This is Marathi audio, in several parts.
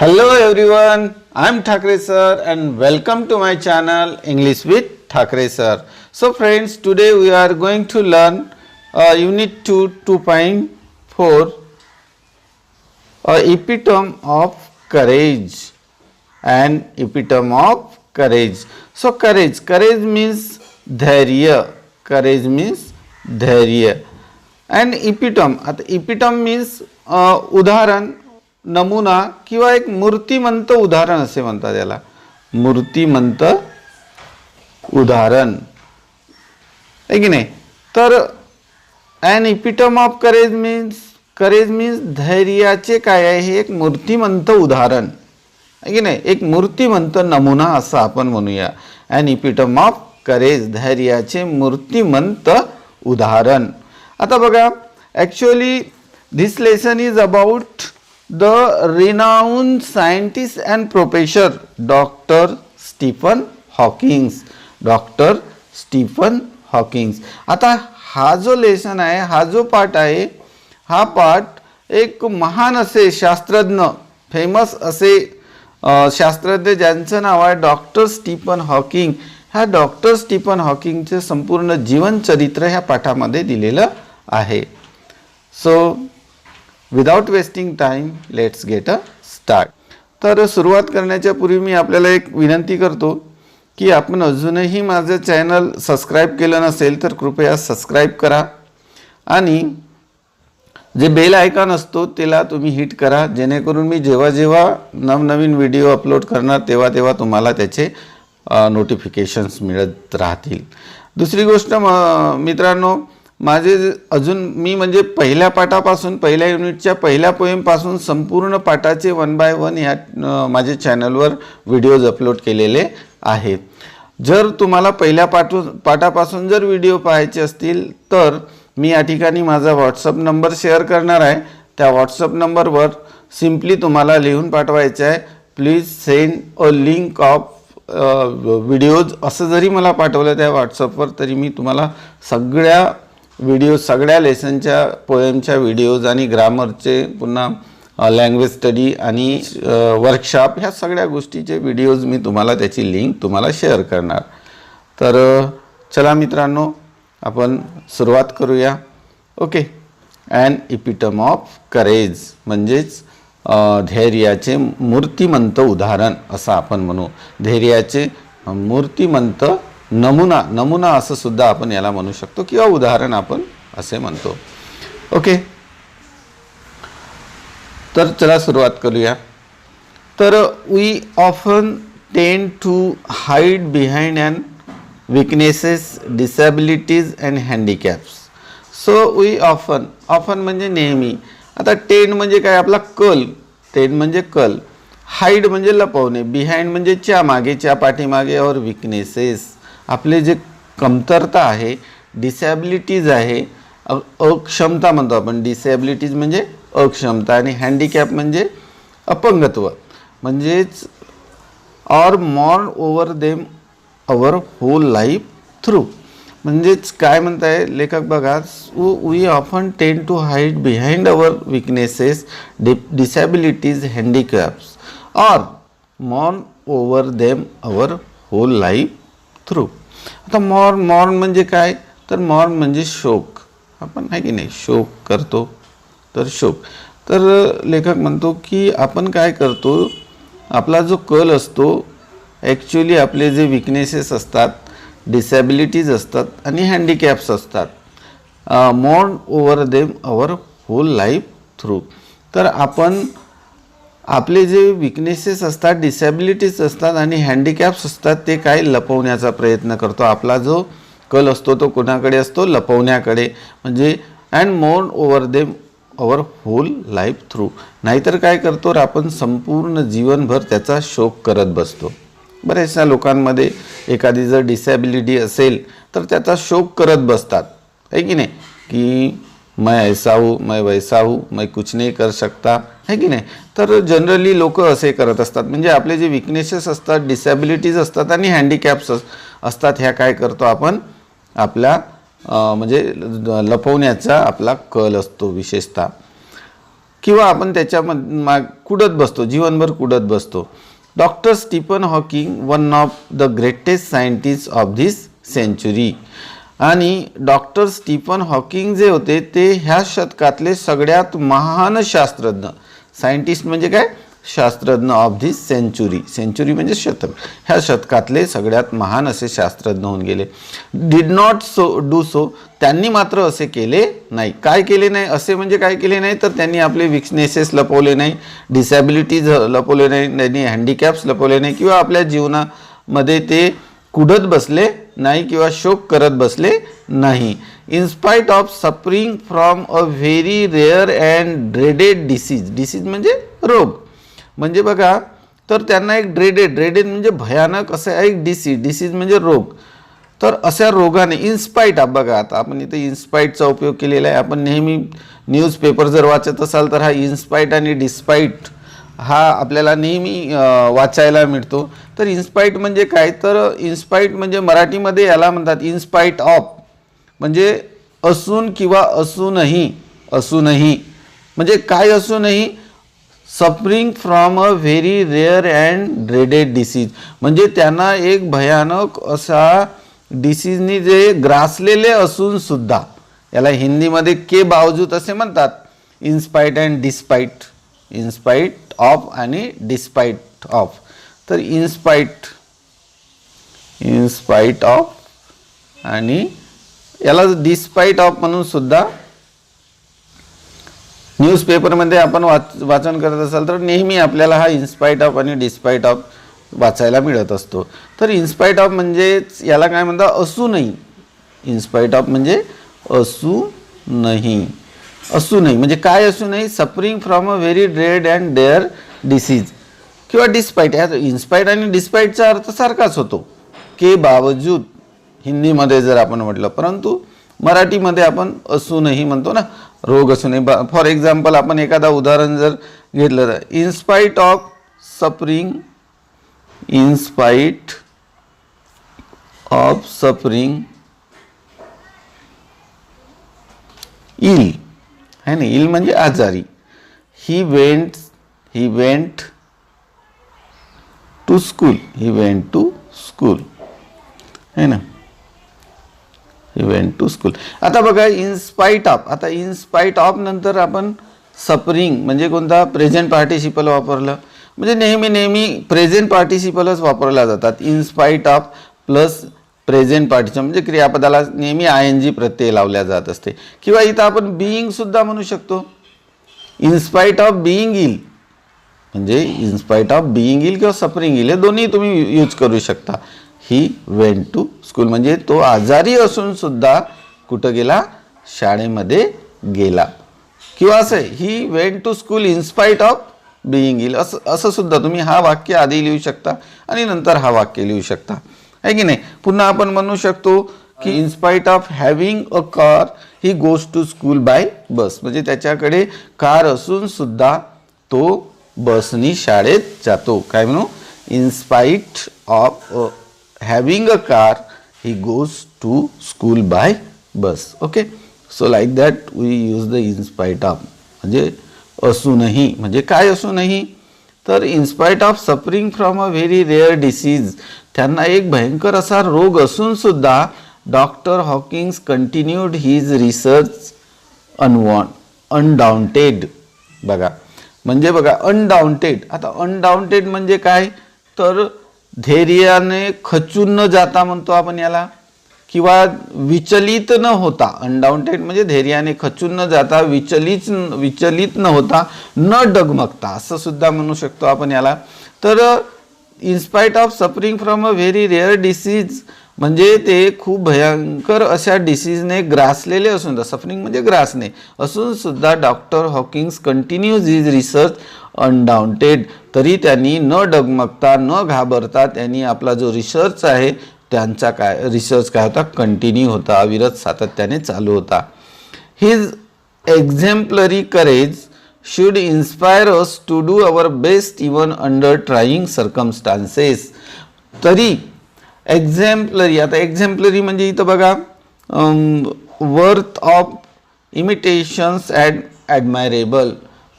Hello everyone, I am Thakre sir and welcome to my channel English with Thakre sir. So friends, today we are going to learn Unit 2 2.4 Epitome of Courage and Epitome of Courage. So courage means dhairya, courage means dhairya and epitome. आता epitome means उदाहरण, नमुना किंवा एक मूर्तिमंत उदाहरण असे म्हणतात याला, मूर्तिमंत उदाहरण आहे की नाही. तर N epitome of courage means धैर्याचे काय आहे, हे एक मूर्तिमंत उदाहरण आहे की नाही, एक मूर्तिमंत नमुना असं आपण म्हणूया. एन इपिटम ऑफ करेज, धैर्याचे मूर्तिमंत उदाहरण. आता बघा, actually this lesson is about the renowned scientist and professor Dr. Stephen Hawking. Doctor Stephen Hawkings. आता हा जो लेसन आहे, हा जो पाठ आहे, हा पाठ एक महान असे शास्त्रज्ञ, फेमस असे शास्त्रज्ञ ज्यांचं नाव आहे डॉक्टर स्टीफन हॉकिंग. ह्या डॉक्टर स्टीफन हॉकिंगचे संपूर्ण जीवनचरित्र ह्या पाठामध्ये दिलेलं आहे. So without wasting time let's get a start. तर सुरुवात करण्याच्या पूर्वी मी आपल्याला एक विनंती करतो की आपण अजूनही माझं चॅनल सबस्क्राईब केलं नसेल तर कृपया सबस्क्राईब करा आणि जे बेल आयकॉन असतो त्याला तुम्ही हिट करा, जेणेकरून मी जेव्हा नवनवीन व्हिडिओ अपलोड करणार तेव्हा तुम्हाला त्याचे नोटिफिकेशन्स मिळत राहतील. दुसरी गोष्ट मित्रांनो, माझे अजून मी म्हणजे पहिल्या पाठापासून, पहिल्या युनिटच्या पहिल्या पोएमपासून संपूर्ण पाठाचे 1 बाय 1 ह्या माझे चॅनलवर व्हिडिओज अपलोड केलेले आहेत. जर तुम्हाला पहिल्या पाठापासून जर व्हिडिओ पाहायचे असतील तर मी या ठिकाणी माझा व्हॉट्सअप नंबर शेअर करणार आहे. त्या व्हॉट्सअप नंबरवर सिम्पली तुम्हाला लिहून पाठवायचं आहे, please send a link of videos. असं जरी मला पाठवलं त्या व्हॉट्सअपवर तरी मी तुम्हाला सगळ्या व्हिडिओ, सगळ्या लेसनच्या पोएमच्या व्हिडिओज आणि ग्रामरचे, पुन्हा लँग्वेज स्टडी आणि वर्कशॉप, ह्या सगळ्या गोष्टीचे व्हिडिओज मी तुम्हाला त्याची लिंक तुम्हाला शेअर करणार. तर चला मित्रांनो, आपण सुरुवात करूया. ओके. ॲन इपिटम ऑफ करेज म्हणजेच धैर्याचे मूर्तिमंत उदाहरण असं आपण म्हणू. धैर्याचे मूर्तिमंत नमुना असं सुद्धा आपण याला म्हणू शकतो किंवा उदाहरण आपण असे म्हणतो. ओके. तर चला सुरुवात करूया. तर we often tend to hide behind and weaknesses, disabilities and handicaps. So we often म्हणजे नेहमी. आता टेंड म्हणजे काय, आपला कल. टेंड म्हणजे कल. हाईड म्हणजे लपवणे. बिहाइंड म्हणजे च्या मागे, च्या पाठीमागे. और विकनेसेस आपले जे कमतरता आहे. डिसॅबिलिटीज आहे, अक्षमता म्हणतो आपण. डिसॅबिलिटीज म्हणजे अक्षमता आणि हँडिकॅप म्हणजे अपंगत्व. म्हणजेच or mourn over them our whole life through. म्हणजेच काय म्हणताय लेखक बघा, we often tend to hide behind our weaknesses, disabilities, handicaps or mourn over them our whole life through. आता मॉर्न म्हणजे काय, तर मॉर्न म्हणजे शोक. आपण आहे की नाही, शोक करतो तर शोक. तर लेखक म्हणतो की आपण काय करतो, आपला जो कल असतो, ॲक्च्युली आपले जे विकनेसेस असतात, डिसॅबिलिटीज असतात आणि हँडिकॅप्स असतात, mourn over them our whole life through. तर आपण आपले जे विकनेसेस असतात, डिसॅबिलिटीज असतात आणि हँडिकॅप्स असतात ते काय लपवण्याचा प्रयत्न करतो. आपला जो कल असतो तो कोणाकडे असतो, लपवण्याकडे. म्हणजे and मोर्न over them our whole life through. नाहीतर काय करतो, आपण संपूर्ण जीवनभर त्याचा शोक करत बसतो. बऱ्याचशा लोकांमध्ये एखादी जर डिसॅबिलिटी असेल तर त्याचा शोक करत बसतात, आहे की नाही, की मैं ऐसा हूँ, मैं वैसा हूँ, मैं कुछ नहीं कर सकता, है की नाही. तर जनरली लोक असे करत असतात. म्हणजे आपले जे विकनेसेस असतात, डिसॅबिलिटीज असतात आणि हँडिकॅप्स असतात, ह्या काय करतो आपण, आपल्या म्हणजे लपवण्याचा आपला कल असतो विशेषतः. किंवा आपण त्याच्या कुडत बसतो, जीवनभर कुडत बसतो. Doctor Stephen Hawking one of the greatest scientist of this century. आणि डॉक्टर स्टीफन हॉकिंग जे होते ते ह्या शतकातले सगळ्यात महान शास्त्रज्ञ, सायंटिस्ट म्हणजे काय, शास्त्रज्ञ ऑफ धिस सेंचुरी, सेंचुरी म्हणजे शतक, ह्या शतकातले सगळ्यात महान असे शास्त्रज्ञ होऊन गेले. डिड नॉट डू सो, त्यांनी मात्र असे केले नाही. काय केले नाही असे म्हणजे काय केले नाही, तर त्यांनी आपले विकनेसेस लपवले नाही, डिसॅबिलिटीज लपवले नाही, त्यांनी हँडिकॅप्स लपवले नाही, किंवा आपल्या जीवनामध्ये ते कुडत बसले नाही किंवा शोक करत बसले नाही. In spite of suffering from a very rare and dreaded disease, disease म्हणजे रोग, म्हणजे बघा, तर त्यांना एक ड्रेडेड म्हणजे भयानक असं एक डिसीज म्हणजे रोग, तर अशा रोगाने इन्स्पाइट ऑफ, बघा आता आपण इथे इन्स्पाइटचा उपयोग केलेला आहे. आपण नेहमी न्यूजपेपर जर वाचत असाल तर हा इन्स्पाइट आणि डिस्पाइट हा आपल्याला नेहमी वाचायला मिळतो. तर इन्स्पाइट म्हणजे काय, तर इन्स्पाइट म्हणजे मराठीमध्ये याला म्हणतात इन्स्पाइट ऑफ, म्हणजे असून किंवा असूनही, असूनही म्हणजे काय असूनही, suffering from a very rare and dreaded disease, म्हणजे त्यांना एक भयानक असा डिसीजनी जे ग्रासलेले असून सुद्धा, याला हिंदीमध्ये के बावजूद असे म्हणतात, in spite and despite, in spite of आणि डिस्पाइट ऑफ. तर इन्स्पाइट ऑफ आणि याला डिस्पाइट ऑफ म्हणून सुद्धा न्यूजपेपरमध्ये आपण वाचन करत असाल तर नेहमी आपल्याला हा इन्स्पाइट ऑफ आणि डिस्पाइट ऑफ वाचायला मिळत असतो. तर इन्स्पाइट ऑफ म्हणजेच याला काय म्हणतात, असूनही. इन्स्पाइट ऑफ म्हणजे असूनही, असूनही म्हणजे काय असूनही, suffering from a very dread and dare disease, किंवा डिस्पाइट, ह्या इन्स्पाइट आणि डिस्पाइटचा अर्थ सारखाच होतो, के बावजूद हिंदीमध्ये जर आपण म्हटलं, परंतु मराठीमध्ये आपण असूनही म्हणतो ना, रोग असूनही. फॉर एक्झाम्पल आपण एखादा उदाहरण जर घेतलं तर, in spite of suffering, in spite of suffering ill, है ना, इल म्हणजे आजारी. He went to school, he went to school, है ना, ही वेंट टू स्कूल. आता बघा इन्स्पाइट ऑफ, आता इन्स्पाइट ऑफ नंतर आपण सफरिंग म्हणजे कोणता, प्रेझेंट पार्टिसिपल वापरलं, म्हणजे नेहमी प्रेझेंट पार्टिसिपलच वापरला जातात. In spite of plus present participle म्हणजे क्रियापदाला नेहमी ING प्रत्यय लावल्या जात असते. किंवा इथं आपण बीइंग सुद्धा म्हणू शकतो, इन्स्पाइट ऑफ बीइंग इल, म्हणजे इन्स्पाइट ऑफ बीइंग इल किंवा सफरिंग इल, हे दोन्ही तुम्ही यूज करू शकता. ही वेंट टू स्कूल म्हणजे तो आजारी असून सुद्धा कुठं गेला, शाळेमध्ये गेला. किंवा असं he went to school in spite of being ill, असं सुद्धा तुम्ही हा वाक्य आधी लिहू शकता आणि नंतर हा वाक्य लिहू शकता, आहे की नाही. पुन्हा आपण म्हणू शकतो की in spite of having a car he goes to school by bus, म्हणजे त्याच्याकडे कार असून सुद्धा तो बसनी शाळेत जातो. काय म्हणू, in spite of having a car he goes to school by bus. Okay, so like that we use the in spite of, म्हणजे असूनही म्हणजे काय असूनही, तर in spite of suffering from a very rare disease, त्यांना एक भयंकर असा रोग असून सुद्धा doctor Hawkings continued his research undaunted. बघा म्हणजे बघा अनडाउंटेड, आता अनडाउंटेड म्हणजे काय, तर धैर्याने खचून न जाता म्हणतो आपण याला, किंवा विचलित न होता. अनडाउंटेड म्हणजे धैर्याने खचून न जाता, विचलित न होता, न डगमगता असं सुद्धा म्हणू शकतो आपण याला. तर in spite of suffering from a very rare disease म्हणजे ते खूप भयंकर अशा डिसीजने ग्रासलेले असून, सफरिंग म्हणजे ग्रासने असून सुद्धा doctor Hawkings continues his research undaunted, तरी त्यांनी न डगमगता न घाबरता त्यांनी आपला जो रिसर्च आहे त्यांचा काय रिसर्च काय होता, कंटिन्यू होता, अविरत सातत्याने चालू होता. His exemplary courage should inspire us to do our best even under trying circumstances. तरी एक्झॅम्पलरी, आता एक्झॅम्पलरी म्हणजे इथं बघा वर्थ ऑफ इमिटेशन्स ॲड ॲडमायरेबल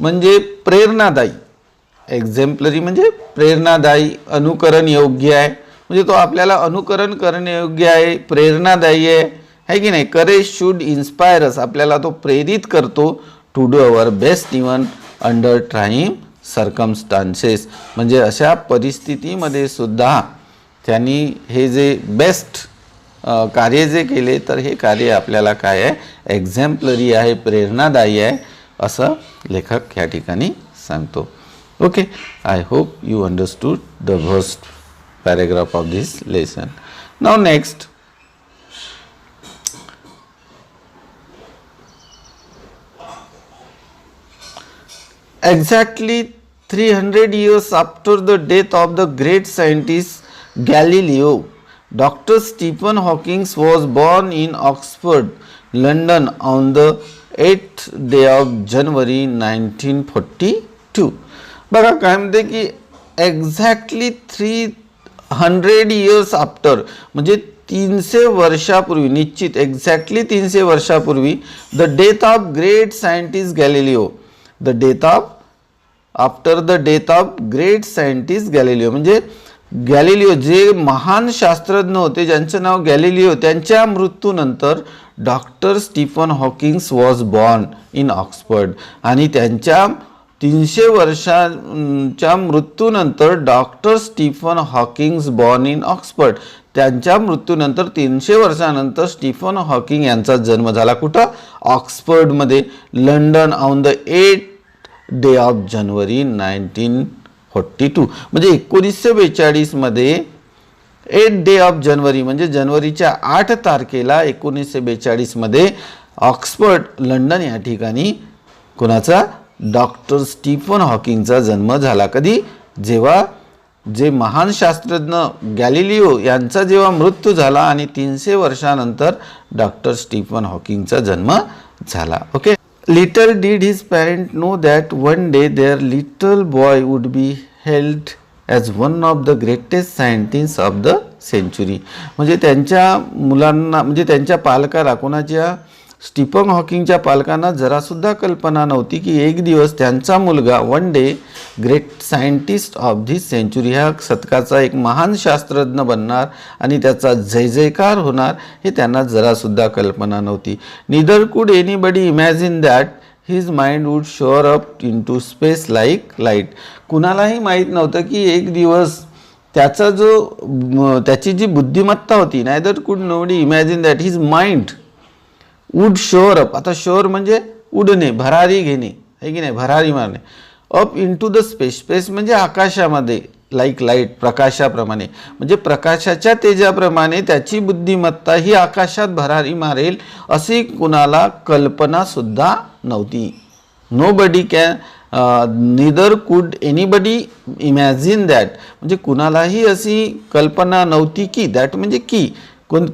म्हणजे प्रेरणादायी, एक्झेम्पलरी म्हणजे प्रेरणादायी, अनुकरण योग्य आहे, म्हणजे तो आपल्याला अनुकरण करण्यायोग्य आहे, प्रेरणादायी आहे की नाही. करेज शुड इन्स्पायर अस, आपल्याला तो प्रेरित करतो to do our best even under trying circumstances, म्हणजे अशा परिस्थितीमध्ये सुद्धा त्यांनी हे जे बेस्ट कार्य जे केले तर हे कार्य आपल्याला काय आहे, एक्झॅम्पलरी आहे, प्रेरणादायी आहे असं लेखक या ठिकाणी सांगतो. Okay, I hope you understood the first paragraph of this lesson. Now next, exactly 300 years after the death of the great scientist Galileo, Dr. Stephen Hawking was born in Oxford, London on the 8th day of January 1942. बघा काय म्हणते की एक्झॅक्टली 300 years आफ्टर, म्हणजे 300 वर्षापूर्वी, निश्चित एक्झॅक्टली 300 वर्षापूर्वी, the death of great scientist Galileo, the death of, after the death of great scientist Galileo, म्हणजे गॅलिलिओ जे महान शास्त्रज्ञ होते ज्यांचं नाव गॅलिलिओ, त्यांच्या मृत्यूनंतर doctor Stephen Hawkings was born in Oxford, आणि त्यांच्या 300 वर्षांच्या मृत्यूनंतर doctor Stephen Hawkings born in Oxford, त्यांच्या मृत्यूनंतर 300 वर्षानंतर स्टीफन हॉकिंग यांचा जन्म झाला कुठं, ऑक्सफर्डमध्ये, London on the 8th day of January 1942, म्हणजे 1942 मध्ये 8th day ऑफ जानेवारी म्हणजे जानेवारीच्या 8 तारखेला 1942 मध्ये ऑक्सफर्ड, लंडन या ठिकाणी कोणाचा, डॉक्टर स्टीफन हॉकिंगचा जन्म झाला. कधी, जेव्हा जे महान शास्त्रज्ञ गॅलिलिओ यांचा जेव्हा मृत्यू झाला आणि 300 वर्षानंतर डॉक्टर स्टीफन हॉकिंगचा जन्म झाला. Okay, little did his parent know that one day their little boy would be hailed as one of the greatest scientist of the century, म्हणजे त्यांच्या मुलांना, म्हणजे त्यांच्या पालकाला, कोणाच्या, स्टीफन हॉकिंगच्या पालकांना जरासुद्धा कल्पना नव्हती की एक दिवस त्यांचा मुलगा one day great scientist of this century, ह्या शतकाचा एक महान शास्त्रज्ञ बनणार आणि त्याचा जय जयकार होणार, हे त्यांना जरासुद्धा कल्पना नव्हती. Neither could anybody imagine that his mind would soar up into space like light, कुणालाही माहीत नव्हतं की एक दिवस त्याचा जो, त्याची जी बुद्धिमत्ता होती, neither could nobody imagine that his mind would soar up, आता शोअर म्हणजे उडणे, भरारी घेणे, आहे की नाही, भरारी मारणे, up into the space, space म्हणजे आकाशामध्ये, लाईक लाईट, प्रकाशाप्रमाणे, म्हणजे प्रकाशाच्या तेजाप्रमाणे त्याची बुद्धिमत्ता ही आकाशात भरारी मारेल अशी कुणाला कल्पना सुद्धा नव्हती. No Badi can, निदर could anybody imagine that, म्हणजे कुणालाही अशी कल्पना नव्हती की, दॅट म्हणजे की,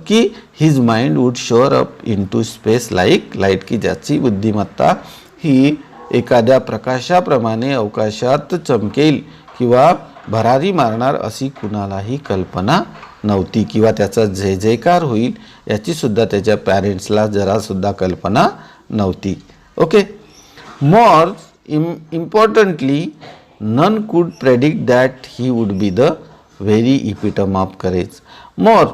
की his mind would soar up into space like light, की ज्याची बुद्धिमत्ता ही एखाद्या प्रकाशाप्रमाणे अवकाशात चमकेल किंवा भरारी मारणार अशी कुणालाही कल्पना नव्हती, किंवा त्याचा जय जयकार होईल याची सुद्धा त्याच्या पॅरेंट्सला जरासुद्धा कल्पना नव्हती. Okay, more importantly none could predict that he would be the very epitome of courage. More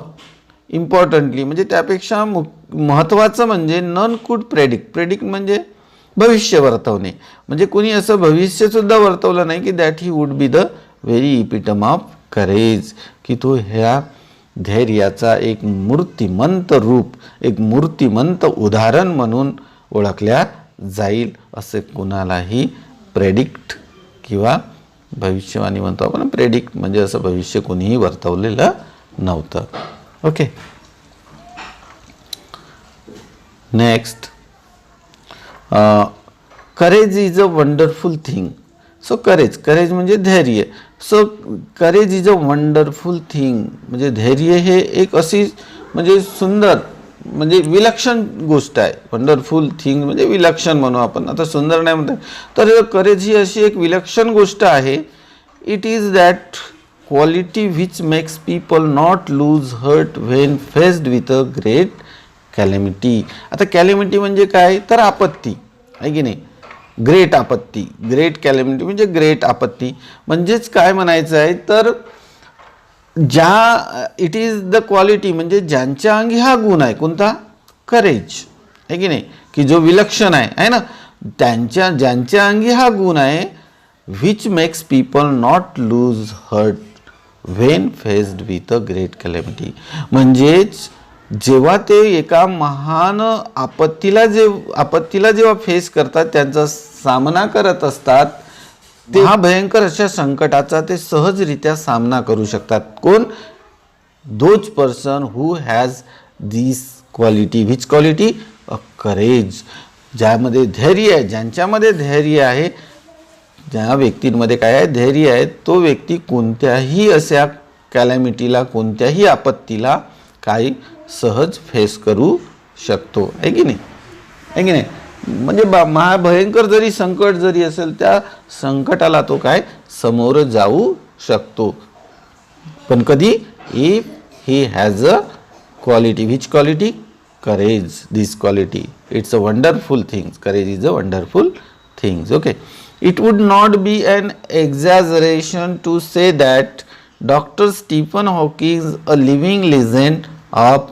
importantly म्हणजे त्यापेक्षा महत्त्वाचं म्हणजे नन कुड प्रेडिक्ट, प्रेडिक्ट म्हणजे भविष्य वर्तवणे, म्हणजे कोणी असं भविष्यसुद्धा वर्तवलं नाही की that he would be the very epitome of courage, की तो ह्या धैर्याचा एक मूर्तिमंत रूप, एक मूर्तिमंत उदाहरण म्हणून ओळखल्या जाईल असे कुणालाही प्रेडिक्ट किंवा भविष्यवाणी म्हणतो आपण, प्रेडिक्ट म्हणजे असं भविष्य कोणीही वर्तवलेलं नव्हतं. Okay, next, courage is a wonderful thing. So courage, courage म्हणजे धैर्य. So courage is a wonderful thing म्हणजे धैर्य हे एक अशी म्हणजे सुंदर, म्हणजे विलक्षण गोष्ट आहे. वंडरफुल थिंग म्हणजे विलक्षण म्हणू आपण, आता सुंदर नाही म्हणतात. तर करेज ही अशी एक विलक्षण गोष्ट आहे. It is that quality which makes people not lose heart when faced with a great calamity. आता कॅलेमिटी म्हणजे काय, तर आपत्ती, आहे की नाही. ग्रेट आपत्ती, ग्रेट कॅलेमिटी म्हणजे ग्रेट आपत्ती. म्हणजेच काय म्हणायचं आहे तर ज्या इट इज द क्वालिटी म्हणजे ज्यांच्या अंगी हा गुण आहे, कोणता? करेज आहे की नाही, की जो विलक्षण आहे ना, ज्यांच्या अंगी हा गुण आहे, which makes people not lose heart when faced with a great calamity. म्हणजेच जेव्हा ते एका महान आपत्तीला जेव्हा फेस करतात, त्यांचा सामना करत असतात, तेव्हा भयंकर अशा संकटाचा ते सहजरित्या सामना करू शकतात. कोण? Those person who has this quality. Which quality? A courage. ज्यामध्ये धैर्य आहे, ज्यांच्यामध्ये धैर्य आहे, ज्या व्यक्तींमध्ये काय आहे? धैर्य आहे. तो व्यक्ती कोणत्याही अशा कॅलॅमिटीला, कोणत्याही आपत्तीला काही सहज फेस करू शकतो, आहे की नाही? आहे की नाही? म्हणजे महाभयंकर जरी संकट जरी असेल, त्या संकटाला तो काय समोर जाऊ शकतो. पण कधी? If he has a quality. Which quality? Courage. This quality, it's a wonderful things. Courage is a wonderful things. Okay. It would not be an exaggeration to say that Dr. Stephen Hawking, a living legend of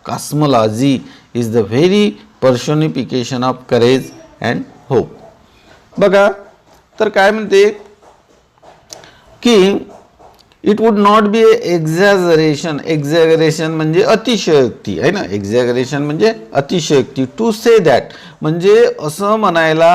cosmology, is the very personification of courage and hope. बघा तर काय म्हणते की it would not be exaggeration. Exaggeration म्हणजे अतिशयोक्ती आहे ना. एक्झॅजरेशन म्हणजे अतिशयोक्ती. टू से दॅट म्हणजे असं म्हणायला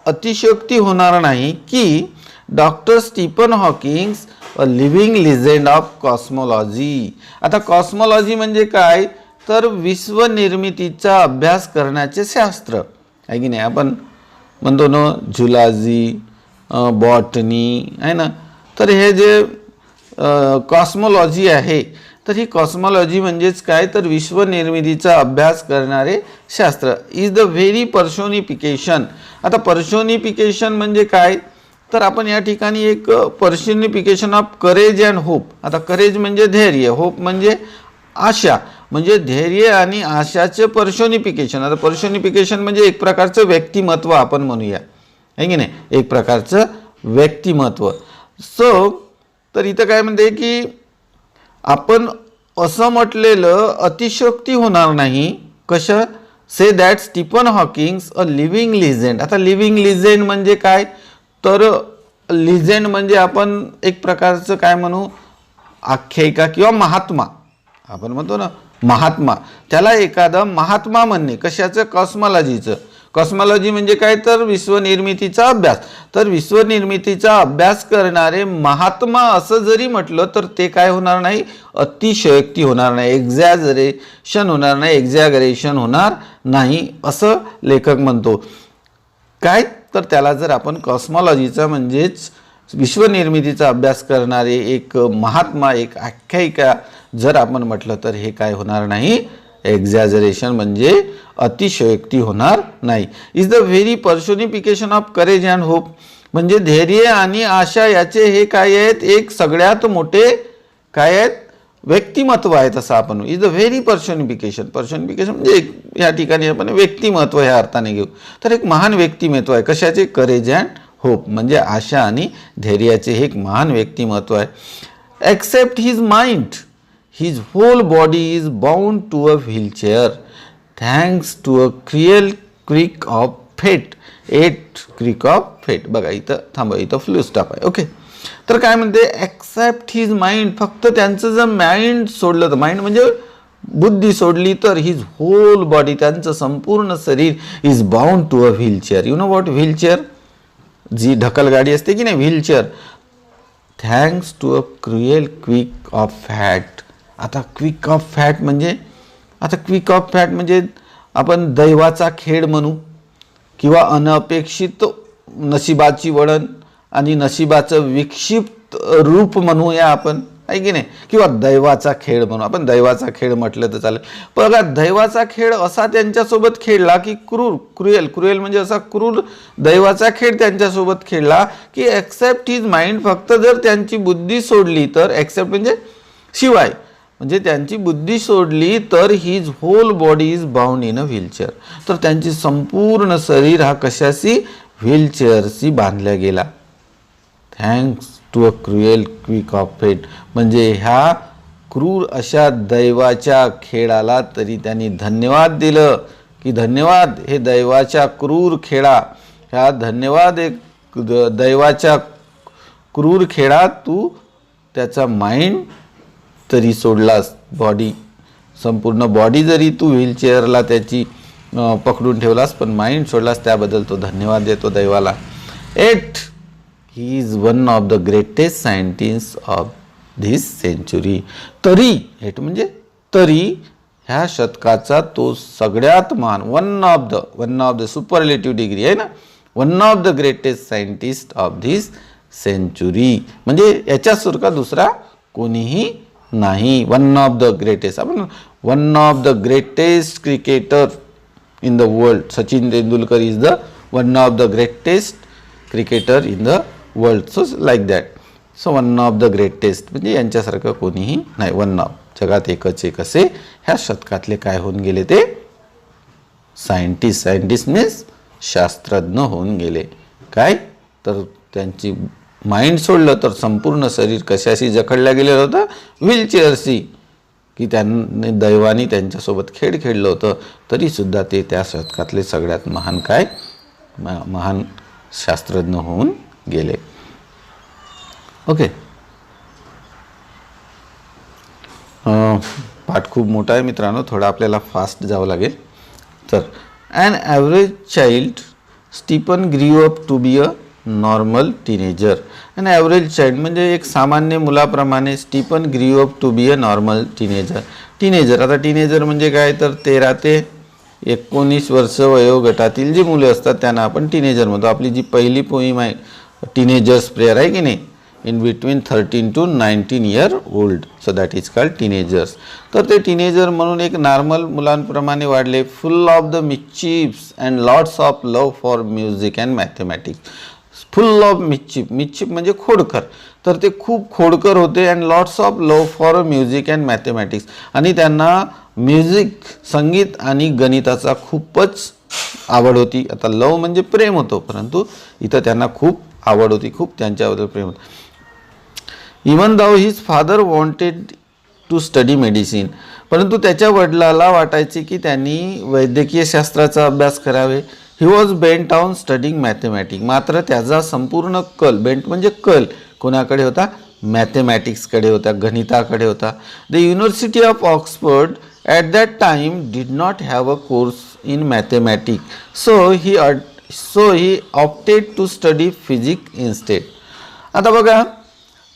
अतिशयोक्ती होणार नाही की doctor Stephen Hawkings a living legend of cosmology. आता कॉस्मॉलॉजी म्हणजे काय तर विश्वनिर्मितीचा अभ्यास करण्याचे शास्त्र आहे की नाही. आपण म्हणतो ना झुलॉजी, बॉटनी आहे ना. तर हे जे कॉस्मॉलॉजी आहे, तर ही कॉस्मॉलॉजी म्हणजेच काय तर विश्वनिर्मितीचा अभ्यास करणारे शास्त्र. Is the very personification. आता पर्सोनिफिकेशन म्हणजे काय तर आपण या ठिकाणी एक personification of courage and hope. आता करेज म्हणजे धैर्य, होप म्हणजे आशा, म्हणजे धैर्य आणि आशाचे पर्सोनिफिकेशन. आता पर्सोनिफिकेशन म्हणजे एक प्रकारचं व्यक्तिमत्व आपण म्हणूया, आहे की नाही, एक प्रकारचं व्यक्तिमत्व. सो तर इथं काय म्हणते की आपण असं म्हटलेलं अतिशयोक्ती होणार नाही. कशा? Say that Stephen Hawkings a living legend. आता लिव्हिंग लिजेंड म्हणजे काय तर लिजेंड म्हणजे आपण एक प्रकारचं काय म्हणू आख्यायिका किंवा महात्मा आपण म्हणतो ना महात्मा. त्याला एखादा महात्मा म्हणणे. कशाचं? कॉस्मॉलॉजीचं. कॉस्मॉलॉजी म्हणजे काय तर विश्वनिर्मितीचा अभ्यास. तर विश्वनिर्मितीचा अभ्यास करणारे महात्मा असं जरी म्हटलं तर ते काय होणार नाही? अतिशयोक्ती होणार नाही, एक्झॅजरेशन होणार नाही, एक्झॅगरेशन होणार नाही असं लेखक म्हणतो. काय तर त्याला जर आपण कॉस्मॉलॉजीचा म्हणजेच विश्वनिर्मितीचा अभ्यास करणारे एक महात्मा, एक आख्यायिका जर आपण म्हटलं तर हे काय होणार नाही? एक्झॅजरेशन म्हणजे अतिशयोक्ती होणार नाही. Is the very personification of courage and hope. म्हणजे धैर्य आणि आशा याचे हे काय आहेत? एक सगळ्यात मोठे काय आहेत? व्यक्तिमत्व आहेत असं आपण. Is the very personification. Personification म्हणजे एक या ठिकाणी आपण व्यक्तिमत्व ह्या अर्थाने घेऊ तर एक महान व्यक्तिमत्व आहे. कशाचे? करेज अँड होप म्हणजे आशा आणि धैर्याचे हे एक महान व्यक्तिमत्व आहे. Except his mind, his whole body is bound to a wheelchair thanks to a cruel quirk of fate. Quirk of fate. बघा इथं थांबा, इथं फ्लू स्टॉप आहे. ओके. तर काय म्हणते? Except his mind. फक्त त्यांचं जर माइंड सोडलं तर, माइंड म्हणजे बुद्धी सोडली तर हिज होल बॉडी त्यांचं संपूर्ण शरीर is bound to a wheelchair. You know what wheelchair? जी ढकलगाडी असते की नाही, wheelchair. Thanks to a cruel क्विक ऑफ फॅट. आता क्विक ऑफ फॅट म्हणजे आता क्विक ऑफ फॅट म्हणजे आपण दैवाचा खेळ म्हणू किंवा अनपेक्षित नशिबाची वळण आणि नशिबाचं विक्षिप्त रूप म्हणूया आपण, आहे की नाही, किंवा दैवाचा खेळ म्हणू आपण. दैवाचा खेळ म्हटलं तर चालेल. बघा दैवाचा खेळ असा त्यांच्यासोबत खेळला की क्रुएल म्हणजे असा क्रूर दैवाचा खेळ त्यांच्यासोबत खेळला की एक्सेप्ट हिज माइंड. फक्त जर त्यांची बुद्धी सोडली तर, एक्सेप्ट म्हणजे शिवाय, म्हणजे त्यांची बुद्धी सोडली तर his whole body is bound in a wheelchair. तर त्यांची संपूर्ण शरीर हा कशाशी? व्हीलचेअरशी बांधला गेला. थँक्स टू अ क्रुएल क्विक ऑफ फेट, म्हणजे ह्या क्रूर अशा दैवाच्या खेळाला तरी त्यांनी धन्यवाद दिलं, की धन्यवाद हे दैवाच्या क्रूर खेळा, ह्या धन्यवाद एक दैवाच्या क्रूर खेळात तू त्याचा माइंड तरी सोडलास, बॉडी संपूर्ण बॉडी जरी तू व्हीलचेअरला त्याची पकडून ठेवलास पण माइंड सोडलास, त्याबद्दल तो धन्यवाद देतो दैवाला. Yet he is one of the greatest scientist of this century. तरी एट म्हणजे तरी ह्या शतकाचा तो सगळ्यात महान, one of the superlative degree आहे ना, one of the greatest scientist of this century, म्हणजे याच्यासारखा दुसरा कोणीही नाही. वन ऑफ द ग्रेटेस्ट, आपण one of the greatest cricketer in the world, Sachin Tendulkar is the one of the greatest cricketer in the world, so like that. So one of the greatest म्हणजे यांच्यासारखं कोणीही नाही. वन ऑफ, जगात एकच एक असे ह्या शतकातले काय होऊन गेले ते सायंटिस्ट. सायंटिस्ट मीन्स शास्त्रज्ञ होऊन गेले. काय तर त्यांची माइंड सोडलं तर संपूर्ण शरीर कशाशी जखडल्या गेलेलं होतं, व्हीलचेअरशी, की त्यांनी दैवानी त्यांच्यासोबत खेळ खेळलं होतं, तरीसुद्धा ते त्या शतकातले सगळ्यात महान काय महान शास्त्रज्ञ होऊन गेले. ओके, पाठ खूप मोठा आहे मित्रांनो, थोडा आपल्याला फास्ट जावं लागेल. तर an average child Stephen grew up to be a normal teenager. An average child म्हणजे एक सामान्य मुलाप्रमाणे Stephen grew up to be a normal teenager. Teenager, आता टीनेजर म्हणजे काय तर 13 ते 19 वर्ष वयोगटातील जी मुले असतात त्यांना आपण टीनेजर म्हणतो. आपली जी पहिली पोईम आहे टीनेजर्स प्रेयर आहे की नाही, in between 13 to 19 year old, so that is called teenagers. तर ते टीनेजर म्हणून एक नॉर्मल मुलांप्रमाणे वाढले. Full of the mischiefs and lots of love for music and mathematics. Full of mischief, mischief म्हणजे खोडकर, तर ते खूप खोडकर होते. And lots of love for music and mathematics, आणि त्यांना म्युझिक, संगीत आणि गणिताचा खूपच आवड होती. आता लव म्हणजे प्रेम होतो, परंतु इथं त्यांना खूप आवड होती, खूप त्यांच्याबद्दल प्रेम होतं. Even though his father wanted to study medicine, परंतु त्याच्या वडिलाला वाटायचे की त्यांनी वैद्यकीय शास्त्राचा अभ्यास करावे. He was bent on studying mathematics, मात्र त्याचा संपूर्ण कल, बेंट म्हणजे कल कोणाकडे होता, मॅथमॅटिक्सकडे होता, गणिताकडे होता. The university of Oxford at that time did not have a course in mathematics, so he opted to study physics instead. आता बघा,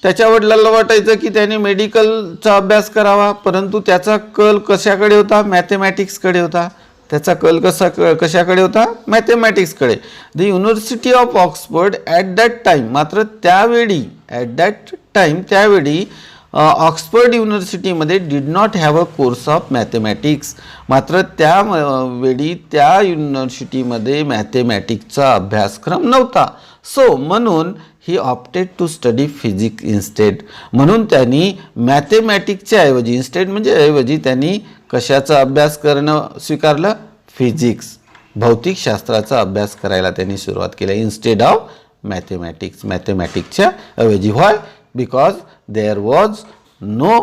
त्याच्या वडिलांना वाटायचं की त्याने मेडिकलचा अभ्यास करावा, परंतु त्याचा कल कशाकडे होता, मॅथमॅटिक्सकडे होता. त्याचा कल कशाकडे होता, मॅथमॅटिक्सकडे. The university of Oxford at that time, मात्र त्यावेळी त्यावेळी ऑक्सफर्ड युनिव्हर्सिटीमध्ये did not have a course of mathematics, मात्र त्यावेळी त्या युनिव्हर्सिटीमध्ये मॅथमॅटिक्सचा अभ्यासक्रम नव्हता. सो म्हणून he opted to study physics instead, म्हणून त्यांनी मॅथमॅटिक्सच्या ऐवजी, इन्स्टेड म्हणजे ऐवजी, त्यांनी कशाचा अभ्यास करणं स्वीकारलं, फिजिक्स, भौतिकशास्त्राचा अभ्यास करायला त्यांनी सुरुवात केली इन्स्टेड ऑफ मॅथमॅटिक्स, मॅथमॅटिक्सच्या ऐवजी. Why, because there was no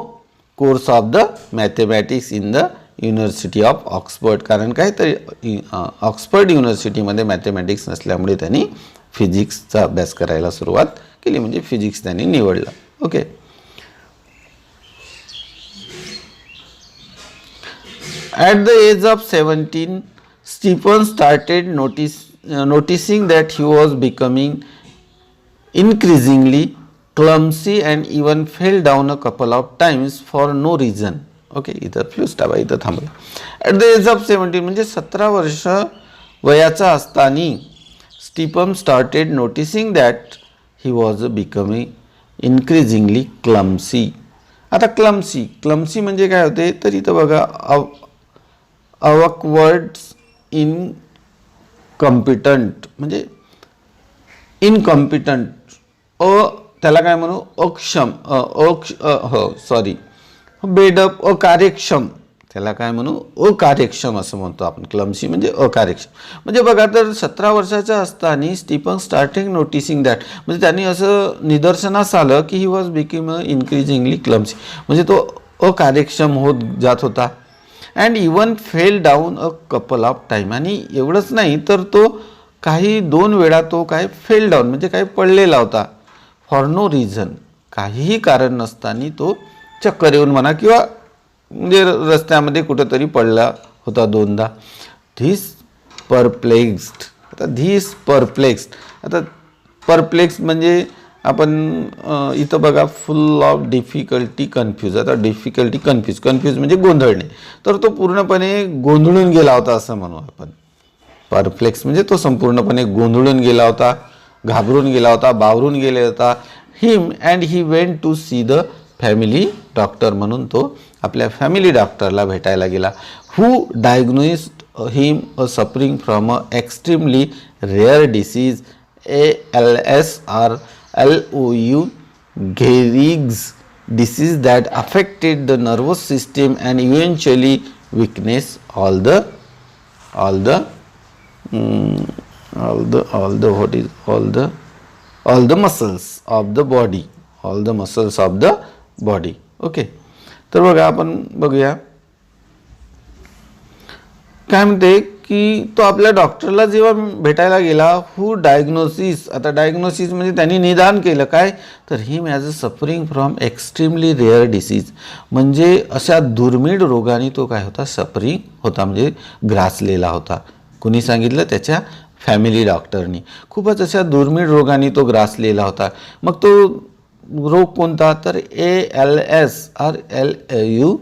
course of the mathematics in the university of Oxford. कारण काय तर ऑक्सफर्ड युनिव्हर्सिटीमध्ये मॅथमॅटिक्स नसल्यामुळे त्यांनी फिजिक्सचा अभ्यास करायला सुरुवात केली, म्हणजे फिजिक्स त्यांनी निवडलं. Okay, at the age of 17 Stephen started noticing that he was becoming increasingly clumsy and even fell down a couple of times for no reason. Okay, इथं फ्यू स्टॉप आहे, इथं थांबलं. ॲट द एज ऑफ 17 म्हणजे 17 वर्ष वयाचा असताना Stephen started noticing that he was becoming increasingly clumsy. आता क्लम्सी म्हणजे काय होते, तर इथं बघा, अवकवर्ड्स इनकॉम्पिटंट म्हणजे इनकॉम्पिटंट, त्याला काय म्हणू, अक्षम, बेडप, अकार्यक्षम, त्याला काय म्हणू, अकार्यक्षम असं म्हणतो आपण. क्लमसी म्हणजे अकार्यक्षम. म्हणजे बघा, तर 17 वर्षाच्या असताना स्टीफन स्टार्टिंग नोटिसिंग दॅट, म्हणजे त्यांनी असं निदर्शनास आलं की ही वॉज बिकम इन्क्रीजिंगली क्लमसी, म्हणजे तो अकार्यक्षम होत जात होता. And even fail down a couple of time, आणि एवढंच नाही तर तो काही 2 वेळा तो काय फेल डाऊन म्हणजे काय पडलेला होता. फॉर नो रिझन, काहीही कारण नसताना तो चक्कर येऊन म्हणा किंवा म्हणजे रस्त्यामध्ये कुठंतरी पडला होता 2दा. धिस परप्लेक्स्ड, आता परप्लेक्स म्हणजे आपण इथं बघा फुल ऑफ डिफिकल्टी कन्फ्यूज. आता डिफिकल्टी कन्फ्यूज म्हणजे गोंधळणे, तर तो पूर्णपणे गोंधळून गेला होता असं म्हणू आपण. परप्लेक्स म्हणजे तो संपूर्णपणे गोंधळून गेला होता, घाबरून गेला होता, बावरून गेला होता. Him and he went to see the family doctor, म्हणून तो आपल्या फॅमिली डॉक्टरला भेटायला गेला. Who diagnosed him a suffering from a extremely rare disease ALS or LOU, Gehrig's disease that affected the nervous system and eventually weakness all the muscles of the body. Okay, तर बघा आपण बघूया काय म्हणते की तो आपल्या डॉक्टरला जेव्हा भेटायला गेला. हू डायग्नोसिस, आता डायग्नोसिस म्हणजे त्यांनी निदान केलं काय, तर him as a suffering from extremely rare disease, म्हणजे अशा दुर्मिळ रोगाने तो काय होता, सफरिंग होता, म्हणजे ग्रासलेला होता. कुणी सांगितलं, त्याच्या फॅमिली डॉक्टरनी. खूपच अशा दुर्मिळ रोगाने तो ग्रासलेला होता. मग तो रोग कोणता, तर ALS or LOU,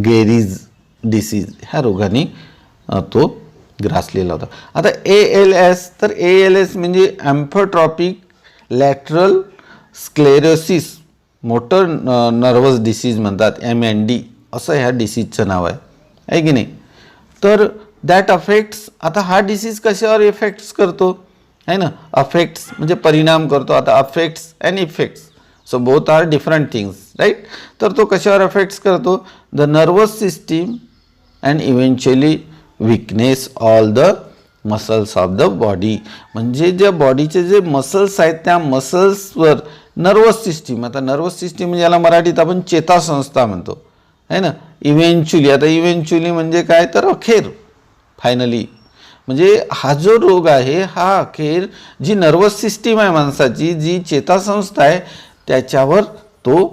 गेरीज डिसीज, ह्या रोगाने तो ग्रासलेला होता. आता ALS, तर ALS म्हणजे amyotrophic lateral sclerosis motor nervous disease म्हणतात, MND असं ह्या डिसीजचं नाव आहे की नाही. तर दॅट अफेक्ट्स, आता हा डिसीज कशावर इफेक्ट्स करतो आहे ना, अफेक्ट्स म्हणजे परिणाम करतो. आता affects and effects, so both are different things, right. तर तो कशावर अफेक्ट्स करतो, the nervous system and eventually weakness all the muscles of the body, म्हणजे ज्या बॉडीचे जे मसल्स आहेत त्या मसल्सवर नर्वस सिस्टीम, आता नर्वस सिस्टीम म्हणजे याला मराठीत आपण चेतासंस्था म्हणतो आहे ना. इव्हेंच्युअली, आता इव्हेंच्युअली म्हणजे काय, तर अखेर, फायनली, म्हणजे हा जो रोग आहे हा अखेर जी नर्वस सिस्टीम आहे माणसाची, जी चेतासंस्था आहे त्याच्यावर तो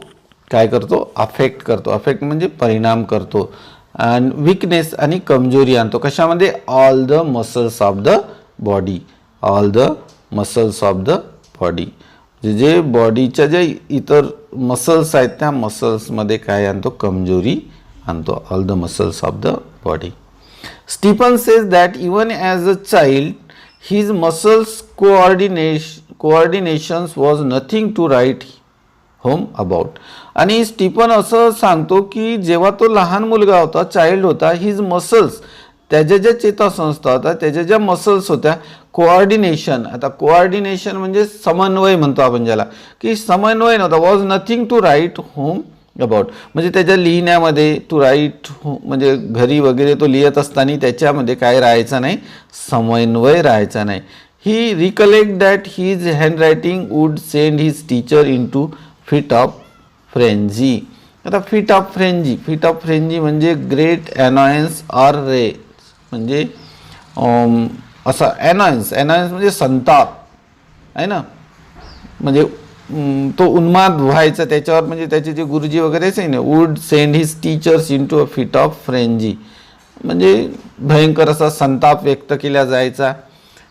काय करतो, अफेक्ट करतो. अफेक्ट म्हणजे परिणाम करतो. आणि विकनेस आणि कमजोरी आणतो. कशामध्ये, all the muscles of the body, all the muscles of the body, जे बॉडीच्या जे इतर मसल्स आहेत त्या मसल्समध्ये काय आणतो, कमजोरी आणतो. All the muscles of the body. Stephen says that even as a child, his muscles coordinations was nothing to write home about. आणि स्टीफन असं सांगतो की जेव्हा तो लहान मुलगा होता, चाइल्ड होता, हिज मसल्स, त्याच्या ज्या चेतासंस्था होत्या, त्याच्या ज्या मसल्स होत्या, कोऑर्डिनेशन, आता कोऑर्डिनेशन म्हणजे समन्वय म्हणतो आपण ज्याला, की समन्वय नव्हता. Was nothing to write home about, म्हणजे त्याच्या लिहिण्यामध्ये टू राईट म्हणजे घरी वगैरे तो लिहित असताना त्याच्यामध्ये काय राहायचं नाही, समन्वय राहायचा नाही. He recollect that his handwriting would send his teacher in to fit of frenzy. आता फिट ऑफ फ्रेंजी म्हणजे ग्रेट अनॉयन्स ऑर रे, म्हणजे असा अनॉयन्स म्हणजे संताप आहे ना, म्हणजे तो उन्माद व्हायचा त्याच्यावर, म्हणजे त्याचे जे गुरुजी वगैरे आहे ना, would send his teachers in to a fit of frenzy, म्हणजे भयंकर असा संताप व्यक्त केला जायचा.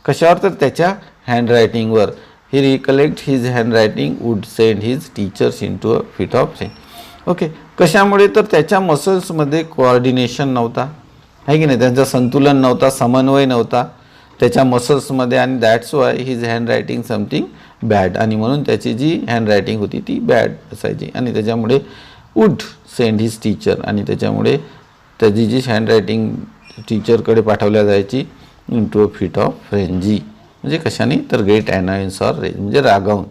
कशावर, तर त्याच्या हँडरायटिंगवर. He recollect his handwriting would send his teachers in to a fit of frenzy. Okay, कशामुळे, तर त्याच्या मसल्समध्ये कोऑर्डिनेशन नव्हता आहे की नाही, त्यांचं संतुलन नव्हता, समन्वय नव्हता त्याच्या मसल्समध्ये, आणि that's why his handwriting something bad, आणि म्हणून त्याची जी हँडरायटिंग होती ती बॅड असायची, आणि त्याच्यामुळे वूड सेंड हिज टीचर, आणि त्याच्यामुळे त्याची जी हँडरायटिंग टीचरकडे पाठवल्या जायची in to a fit of frenzy, म्हणजे कशाने, तर ग्रेट अनॉयन्स ऑर रेज, म्हणजे रागावून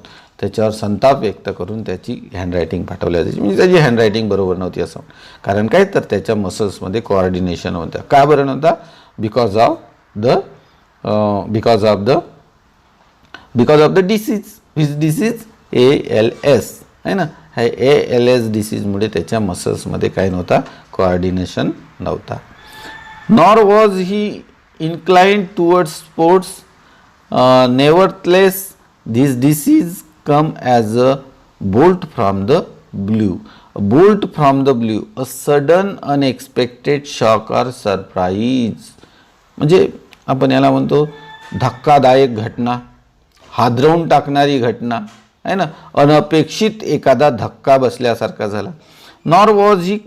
त्याच्यावर संताप व्यक्त करून त्याची हँडरायटिंग पाठवल्या जायची. म्हणजे त्याची हँडरायटिंग बरोबर नव्हती असं. कारण काय, तर त्याच्या मसल्समध्ये कोऑर्डिनेशन होत्या. का बरं नव्हता? Because of the disease. Which disease? ALS आहे ना. हे ALS डिसीजमुळे त्याच्या मसल्समध्ये काय नव्हता, कोऑर्डिनेशन नव्हता. Nor was he inclined towards sports. Nevertheless this disease come as a bolt from the blue. A bolt from the blue, a sudden unexpected shock or surprise. म्हणजे आपण याला म्हणतो धक्कादायक घटना, हादरवून टाकणारी घटना आहे ना, अनपेक्षित एखादा धक्का बसल्यासारखा झाला. Nor was he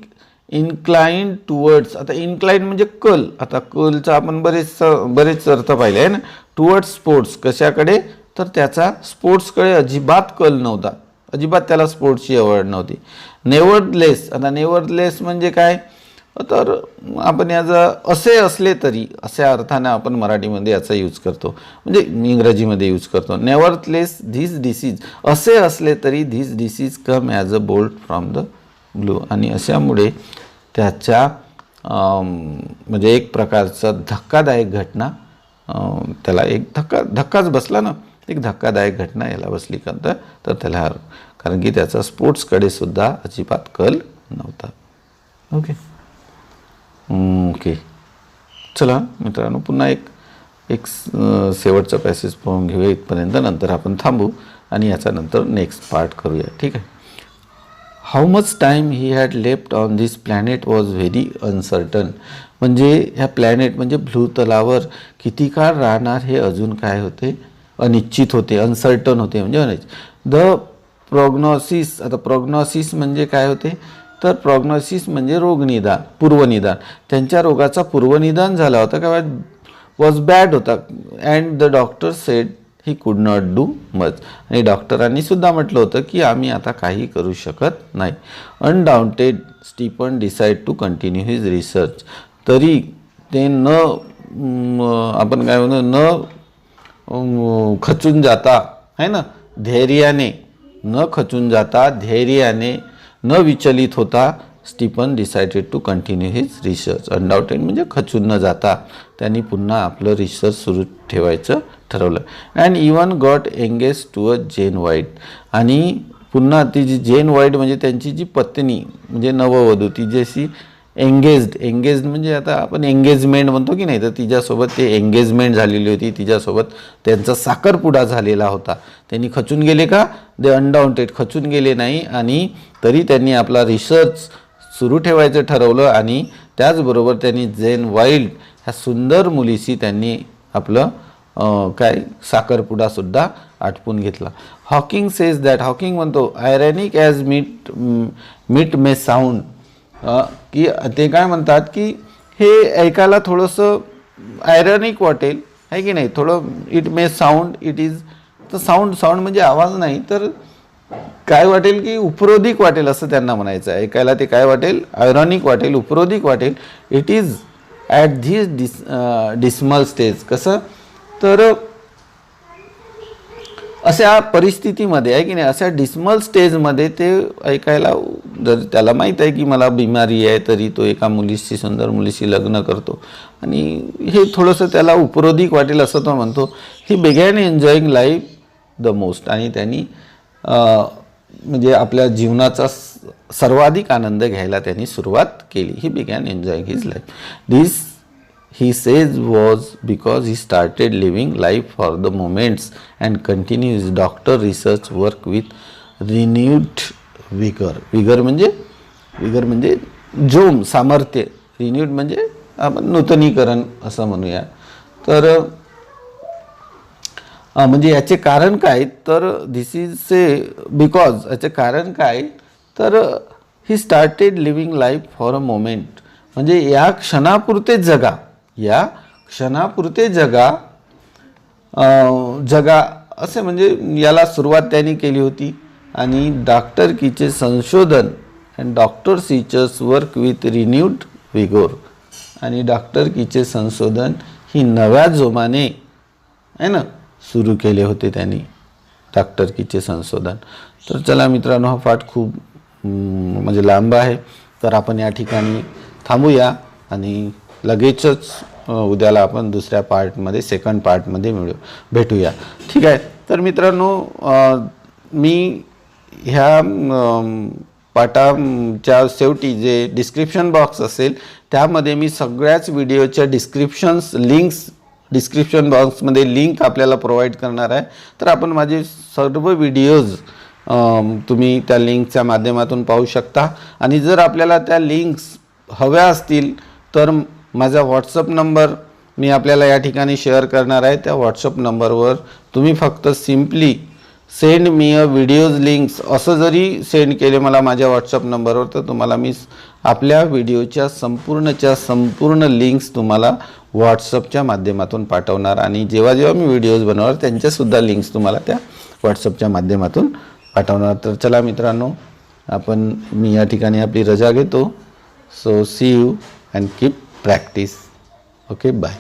inclined towards. आता इन्क्लाइंड म्हणजे कल. आता कलचा आपण बरेच अर्थ पाहिले आहे ना. टुवर्ड्स स्पोर्ट्स, कशाकडे, तर त्याचा स्पोर्ट्सकडे अजिबात कल नव्हता, अजिबात त्याला स्पोर्ट्सची आवड नव्हती. नेव्हरथलेस. आता नेव्हरथलेस म्हणजे काय, तर आपण याचा असे असले तरी, अशा अर्थाने आपण मराठीमध्ये याचा यूज करतो, म्हणजे इंग्रजीमध्ये यूज करतो. नेव्हरथलेस धिस डिसीज, असे असले तरी this disease come as a bolt from the blue. आणि अशामुळे त्याच्या म्हणजे एक प्रकारचा धक्कादायक घटना, त्याला एक धक्काच बसला ना, एक धक्कादायक घटना याला बसली. का तर त्याला, कारण की त्याचा स्पोर्ट्सकडे सुद्धा अजिबात कल नव्हता. ओके. चला मित्रांनो, पुन्हा एक शेवटचा पॅसेज पाहून घेऊया इथपर्यंत. नंतर आपण थांबू आणि याचा नंतर नेक्स्ट पार्ट करूया. ठीक आहे. How much time he had left on this planet was very uncertain. म्हणजे ह्या प्लॅनेट म्हणजे ब्लू तलावर किती काळ राहणार हे अजून काय होते, अनिश्चित होते, अनसर्टन होते. म्हणजे अनिश्चित. द प्रोग्नॉसिस. आता प्रोग्नॉसिस म्हणजे काय होते, तर प्रोग्नॉसिस म्हणजे रोगनिदान, पूर्वनिदान. त्यांच्या रोगाचा पूर्वनिदान झाला होता का, वॉज बॅड होता. And the doctor said he could not do much. आणि डॉक्टरांनी सुद्धा म्हटलं होतं की आम्ही आता काही करू शकत नाही. Undaunted Stephen decide to continue his research. तरी ते आपण काय म्हणतो, खचून जाता आहे ना, धैर्याने, न खचून जाता धैर्याने, न विचलित होता, Stephen decided to continue his research. Undaunted म्हणजे खचून न जाता त्यांनी पुन्हा आपलं रिसर्च सुरू ठेवायचं ठरवलं. And even got engage to a Jane White. आणि पुन्हा ती जी जेन व्हाईट म्हणजे त्यांची जी पत्नी म्हणजे नववधू, ती जशी एंगेज्ड म्हणजे आता आपण एंगेजमेंट म्हणतो की नाही, तर तिच्यासोबत ते एंगेजमेंट झालेली होती, तिच्यासोबत त्यांचा साखरपुडा झालेला होता. त्यांनी खचून गेले का, दे अनडाउंटेड, खचून गेले नाही. आणि तरी त्यांनी आपला रिसर्च सुरू ठेवायचं ठरवलं. आणि त्याचबरोबर त्यांनी जेन वाईल्ड ह्या सुंदर मुलीशी त्यांनी आपलं काय साखरपुडासुद्धा आटपून घेतला. Hawking says that. हॉकिंग म्हणतो आयरॅनिक ॲज मीट मे साऊंड, की ते काय म्हणतात की हे ऐकायला थोडंसं आयरॅनिक वाटेल आहे की नाही, थोडं it may sound, it is, तर साऊंड म्हणजे आवाज नाही, तर काय वाटेल की उपरोधिक वाटेल असं त्यांना म्हणायचं आहे. ऐकायला ते काय वाटेल, आयरॉनिक वाटेल, उपरोधिक वाटेल. It is at this dismal stage. कसं, तर अशा परिस्थितीमध्ये आहे की नाही, अशा डिस्मल स्टेजमध्ये ते ऐकायला, जर त्याला माहीत आहे की मला बिमारी आहे तरी तो एका मुलीशी, सुंदर मुलीशी लग्न करतो आणि हे थोडंसं त्याला उपरोधिक वाटेल असं तो म्हणतो. ही begin enjoying life the most. आणि त्यांनी म्हणजे आपल्या जीवनाचा सर्वाधिक आनंद घ्यायला त्यांनी सुरुवात केली. ही begin enjoying his life. This he says was because he started living life for the moments and continue his doctor research work with renewed vigor. vigor म्हणजे जोम, सामर्थ्य. रिन्यूड म्हणजे आपण नूतनीकरण असं म्हणूया. तर म्हणजे याचे कारण काय, तर दिस इज से बिकॉज, याचे कारण काय, तर he started living life for a moment. म्हणजे या क्षणापुरते जगा, या क्षणापुरते जगा असे म्हणजे याला सुरुवात त्यांनी केली होती. आणि डॉक्टर कीचे संशोधन and doctor searches work with renewed vigour. आणि डॉक्टर कीचे संशोधन ही नव्या जोमाने आहे ना सुरू केले होते त्यांनी. डॉक्टरकीचे संशोधन. तर चला मित्रांनो, हा पाठ खूप म्हणजे लांब आहे, तर आपण या ठिकाणी थांबूया आणि लगेचच उद्याला आपण दुसऱ्या पार्टमध्ये, सेकंड पार्टमध्ये भेटूया. ठीक आहे. तर मित्रांनो, मी ह्या पाठाच्या शेवटी जे डिस्क्रिप्शन बॉक्स असेल त्यामध्ये मी सगळ्याच व्हिडिओच्या डिस्क्रिप्शन बॉक्समध्ये लिंक आपल्याला प्रोव्हाइड करणार आहे. तर आपण माझे सर्व व्हिडिओज तुम्ही त्या लिंकच्या माध्यमातून पाहू शकता. आणि जर आपल्याला त्या लिंक्स हव्या असतील तर माझा व्हॉट्सअप नंबर मी आपल्याला या ठिकाणी शेअर करणार आहे. त्या व्हॉट्सअप नंबरवर तुम्ही फक्त सिम्पली सेंड मी अ व्हिडिओज लिंक्स असं जरी सेंड केले मला माझ्या व्हॉट्सअप नंबरवर, तर तुम्हाला मी आपल्या व्हिडिओच्या संपूर्ण लिंक्स तुम्हाला व्हॉट्सअपच्या माध्यमातून पाठवणार. आणि जेव्हा मी व्हिडिओज बनवणार त्यांच्यासुद्धा लिंक्स तुम्हाला त्या व्हॉट्सअपच्या माध्यमातून पाठवणार. तर चला मित्रांनो, मी या ठिकाणी आपली रजा घेतो. So see you and keep practice. Okay, bye.